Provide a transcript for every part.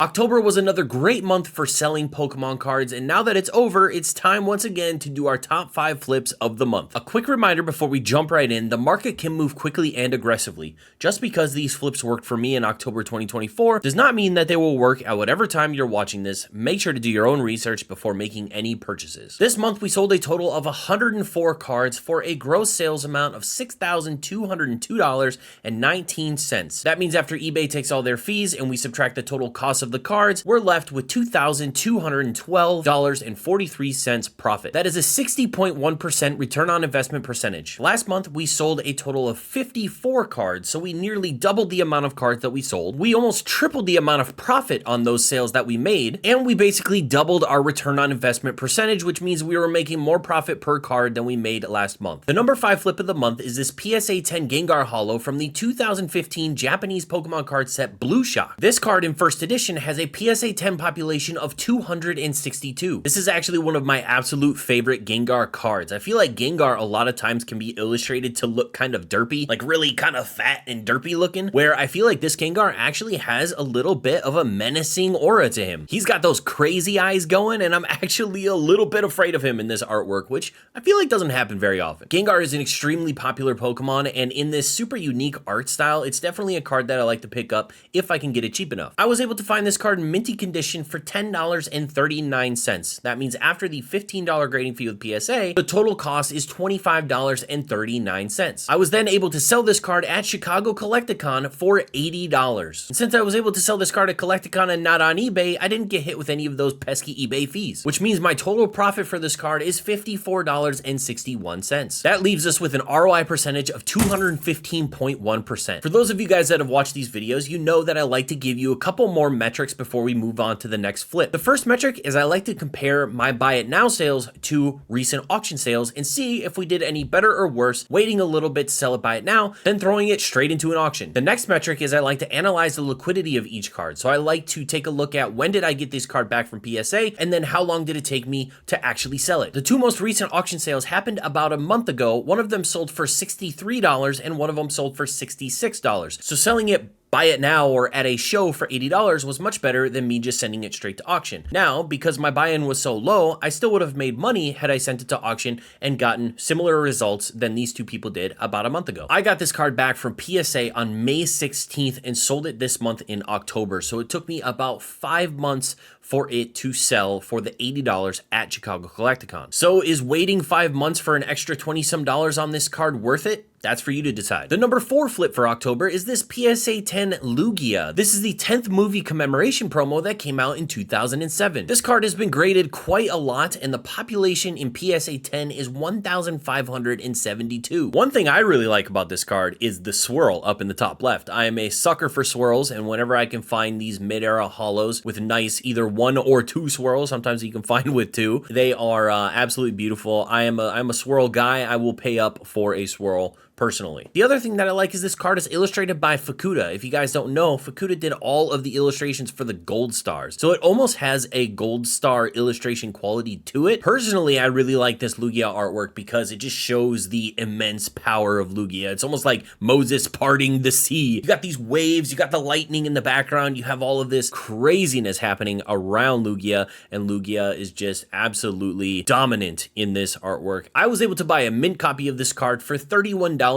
October was another great month for selling Pokemon cards, and now that it's over, it's time once again to do our top 5 flips of the month. A quick reminder before we jump right in, the market can move quickly and aggressively. Just because these flips worked for me in October 2024 does not mean that they will work at whatever time you're watching this. Make sure to do your own research before making any purchases. This month we sold a total of 104 cards for a gross sales amount of $6,202.19. That means after eBay takes all their fees and we subtract the total cost of the cards, we're left with $2,212.43 profit. That is a 60.1% return on investment percentage. Last month, we sold a total of 54 cards, so we nearly doubled the amount of cards that we sold. We almost tripled the amount of profit on those sales that we made, and we basically doubled our return on investment percentage, which means we were making more profit per card than we made last month. The number 5 flip of the month is this PSA 10 Gengar holo from the 2015 Japanese Pokemon card set Blue Shock. This card in first edition has a PSA 10 population of 262. This is actually one of my absolute favorite Gengar cards. I feel like Gengar a lot of times can be illustrated to look kind of derpy, like really kind of fat and derpy looking, where I feel like this Gengar actually has a little bit of a menacing aura to him. He's got those crazy eyes going, and I'm actually a little bit afraid of him in this artwork, which I feel like doesn't happen very often. Gengar is an extremely popular Pokemon, and in this super unique art style, it's definitely a card that I like to pick up if I can get it cheap enough. I was able to find this card in minty condition for $10.39. That means after the $15 grading fee with PSA, the total cost is $25.39. I was then able to sell this card at Chicago Collecticon for $80. And since I was able to sell this card at Collecticon and not on eBay, I didn't get hit with any of those pesky eBay fees, which means my total profit for this card is $54.61. That leaves us with an ROI percentage of 215.1%. For those of you guys that have watched these videos, you know that I like to give you a couple more metrics before we move on to the next flip. The first metric is I like to compare my buy it now sales to recent auction sales and see if we did any better or worse waiting a little bit to sell it buy it now, then throwing it straight into an auction. The next metric is I like to analyze the liquidity of each card. So I like to take a look at when did I get this card back from PSA, and then how long did it take me to actually sell it. The two most recent auction sales happened about a month ago. One of them sold for $63 and one of them sold for $66. So selling it buy it now or at a show for $80 was much better than me just sending it straight to auction. Now, because my buy-in was so low, I still would have made money had I sent it to auction and gotten similar results than these two people did about a month ago. I got this card back from PSA on May 16th and sold it this month in October. So it took me about 5 months for it to sell for the $80 at Chicago Collecticon. So is waiting 5 months for an extra 20 some dollars on this card worth it? That's for you to decide. The number 4 flip for October is this PSA 10 Lugia. This is the 10th movie commemoration promo that came out in 2007. This card has been graded quite a lot, and the population in PSA 10 is 1,572. One thing I really like about this card is the swirl up in the top left. I am a sucker for swirls, and whenever I can find these mid-era holos with nice either 1 or 2 swirls, sometimes you can find with 2, they are absolutely beautiful. I'm a swirl guy. I will pay up for a swirl personally. The other thing that I like is this card is illustrated by Fukuda. If you guys don't know, Fukuda did all of the illustrations for the Gold Stars. So it almost has a Gold Star illustration quality to it. Personally, I really like this Lugia artwork because it just shows the immense power of Lugia. It's almost like Moses parting the sea. You got these waves, you got the lightning in the background, you have all of this craziness happening around Lugia, and Lugia is just absolutely dominant in this artwork. I was able to buy a mint copy of this card for $31.39.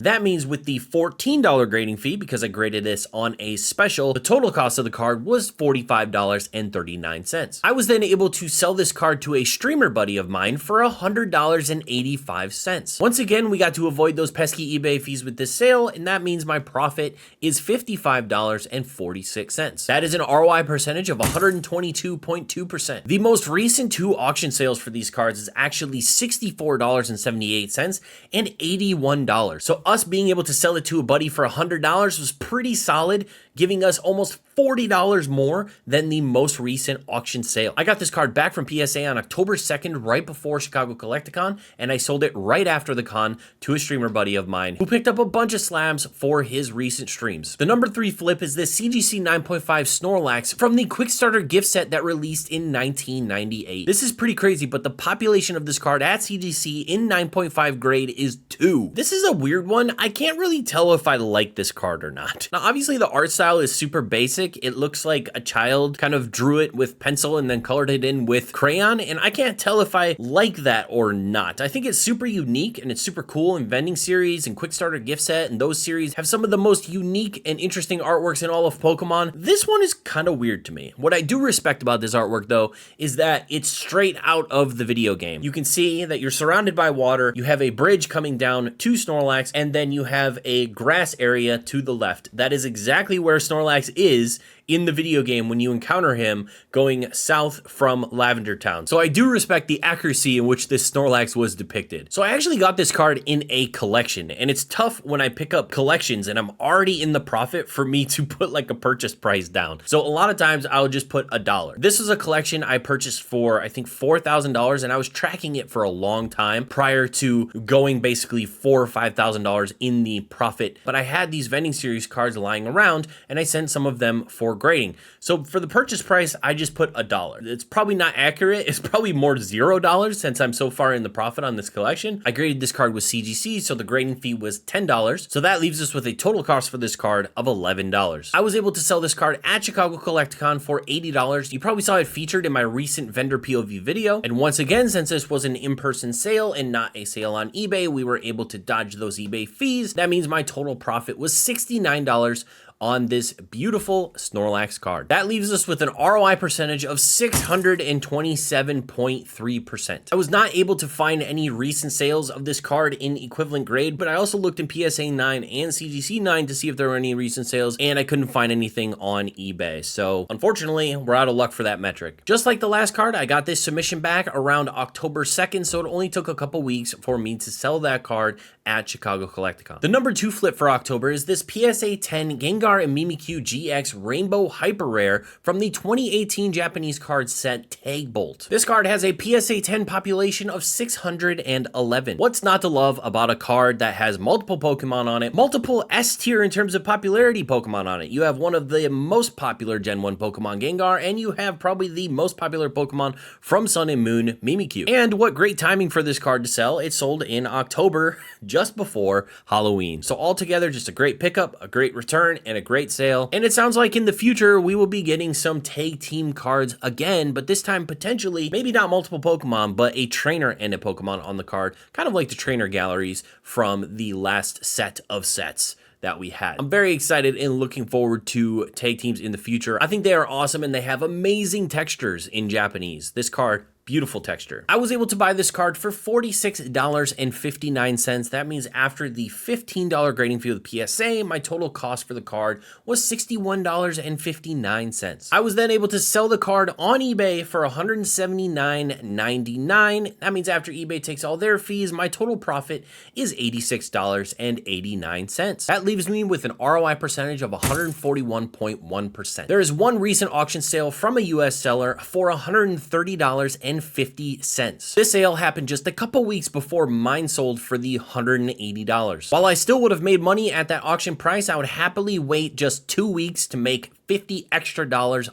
That means with the $14 grading fee, because I graded this on a special, the total cost of the card was $45.39. I was then able to sell this card to a streamer buddy of mine for $100.85. Once again, we got to avoid those pesky eBay fees with this sale, and that means my profit is $55.46. That is an ROI percentage of 122.2%. The most recent 2 auction sales for these cards is actually $64.78 and $81. So us being able to sell it to a buddy for $100 was pretty solid, giving us almost $40 more than the most recent auction sale. I got this card back from PSA on October 2nd, right before Chicago Collecticon, and I sold it right after the con to a streamer buddy of mine who picked up a bunch of slabs for his recent streams. The number 3 flip is this CGC 9.5 Snorlax from the Quick Starter gift set that released in 1998. This is pretty crazy, but the population of this card at CGC in 9.5 grade grade is 2. This is a weird one. I can't really tell if I like this card or not. Now, obviously the art style is super basic. It looks like a child kind of drew it with pencil and then colored it in with crayon, and I can't tell if I like that or not. I think it's super unique and it's super cool, and Vending Series and Quick Starter Gift Set and those series have some of the most unique and interesting artworks in all of Pokemon. This one is kind of weird to me. What I do respect about this artwork though is that it's straight out of the video game. You can see that you're surrounded by water, you have a bridge coming down to Snorlax, and then you have a grass area to the left. That is exactly where Snorlax is in the video game when you encounter him going south from Lavender Town. So I do respect the accuracy in which this Snorlax was depicted. So I actually got this card in a collection, and it's tough when I pick up collections and I'm already in the profit for me to put like a purchase price down. So a lot of times I'll just put $1. This is a collection I purchased for, I think, $4,000, and I was tracking it for a long time prior to going basically $4,000 or $5,000 in the profit. But I had these Vending Series cards lying around, and I sent some of them for grading. So for the purchase price, I just put $1. It's probably not accurate. It's probably more $0 since I'm so far in the profit on this collection. I graded this card with CGC, so the grading fee was $10. So that leaves us with a total cost for this card of $11. I was able to sell this card at Chicago Collecticon for $80. You probably saw it featured in my recent vendor POV video. And once again, since this was an in-person sale and not a sale on eBay, we were able to dodge those eBay fees. That means my total profit was $69 on this beautiful Snorlax card. That leaves us with an ROI percentage of 627.3%. I was not able to find any recent sales of this card in equivalent grade, but I also looked in PSA 9 and CGC 9 to see if there were any recent sales, and I couldn't find anything on eBay. So unfortunately, we're out of luck for that metric. Just like the last card, I got this submission back around October 2nd, so it only took a couple weeks for me to sell that card at Chicago Collecticon. The number 2 flip for October is this PSA 10 Gengar and Mimikyu GX Rainbow Hyper Rare from the 2018 Japanese card set Tag Bolt. This card has a PSA 10 population of 611. What's not to love about a card that has multiple Pokemon on it, multiple S tier in terms of popularity Pokemon on it? You have one of the most popular Gen 1 Pokemon, Gengar, and you have probably the most popular Pokemon from Sun and Moon, Mimikyu. And what great timing for this card to sell. It sold in October, just before Halloween. So altogether, just a great pickup, a great return, and a great sale. And it sounds like in the future, we will be getting some tag team cards again, but this time potentially, maybe not multiple Pokemon, but a trainer and a Pokemon on the card, kind of like the trainer galleries from the last set of sets that we had. I'm very excited and looking forward to tag teams in the future. I think they are awesome and they have amazing textures in Japanese. This card, beautiful texture. I was able to buy this card for $46.59. That means after the $15 grading fee of the PSA, my total cost for the card was $61.59. I was then able to sell the card on eBay for $179.99. That means after eBay takes all their fees, my total profit is $86.89. That leaves me with an ROI percentage of 141.1%. There is one recent auction sale from a US seller for $130.50. This sale happened just a couple weeks before mine sold for the $180. While I still would have made money at that auction price, I would happily wait just 2 weeks to make $50 extra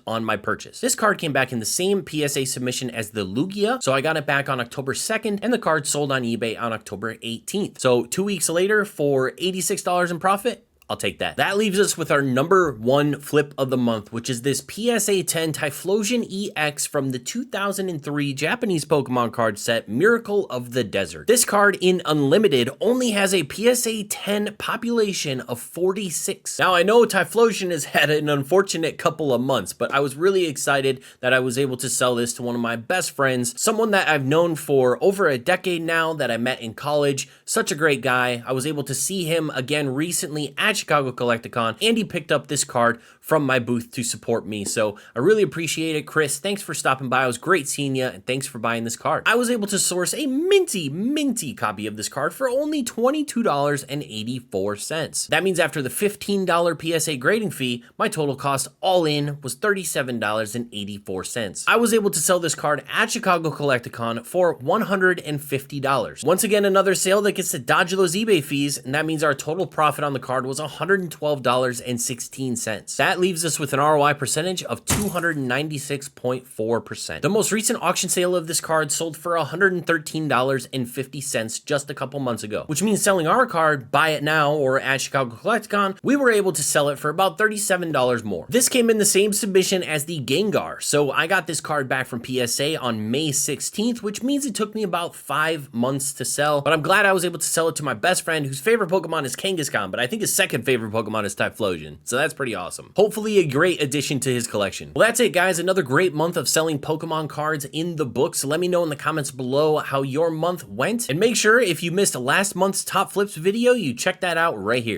on my purchase. This card came back in the same PSA submission as the Lugia, so I got it back on October 2nd, and the card sold on eBay on October 18th. So 2 weeks later, for $86 in profit, I'll take that. That leaves us with our number 1 flip of the month, which is this PSA 10 Typhlosion EX from the 2003 Japanese Pokemon card set Miracle of the Desert. This card in Unlimited only has a PSA 10 population of 46. Now I know Typhlosion has had an unfortunate couple of months, but I was really excited that I was able to sell this to one of my best friends, someone that I've known for over a decade now, that I met in college. Such a great guy. I was able to see him again recently at Chicago Collecticon, and he picked up this card from my booth to support me. So I really appreciate it. Chris, thanks for stopping by. It was great seeing you, and thanks for buying this card. I was able to source a minty copy of this card for only $22.84. That means after the $15 PSA grading fee, my total cost all in was $37.84. I was able to sell this card at Chicago Collecticon for $150. Once again, another sale that gets to dodge those eBay fees, and that means our total profit on the card was $112.16. That leaves us with an ROI percentage of 296.4%. The most recent auction sale of this card sold for $113.50 just a couple months ago, which means selling our card, buy it now, or at Chicago Collecticon, we were able to sell it for about $37 more. This came in the same submission as the Gengar, so I got this card back from PSA on May 16th, which means it took me about 5 months to sell, but I'm glad I was able to sell it to my best friend whose favorite Pokemon is Kangaskhan, but I think his second favorite Pokemon is Typhlosion, so that's pretty awesome. Hopefully a great addition to his collection. Well, that's it guys, another great month of selling Pokemon cards in the books. Let me know in the comments below how your month went, and make sure if you missed last month's top flips video, you check that out right here.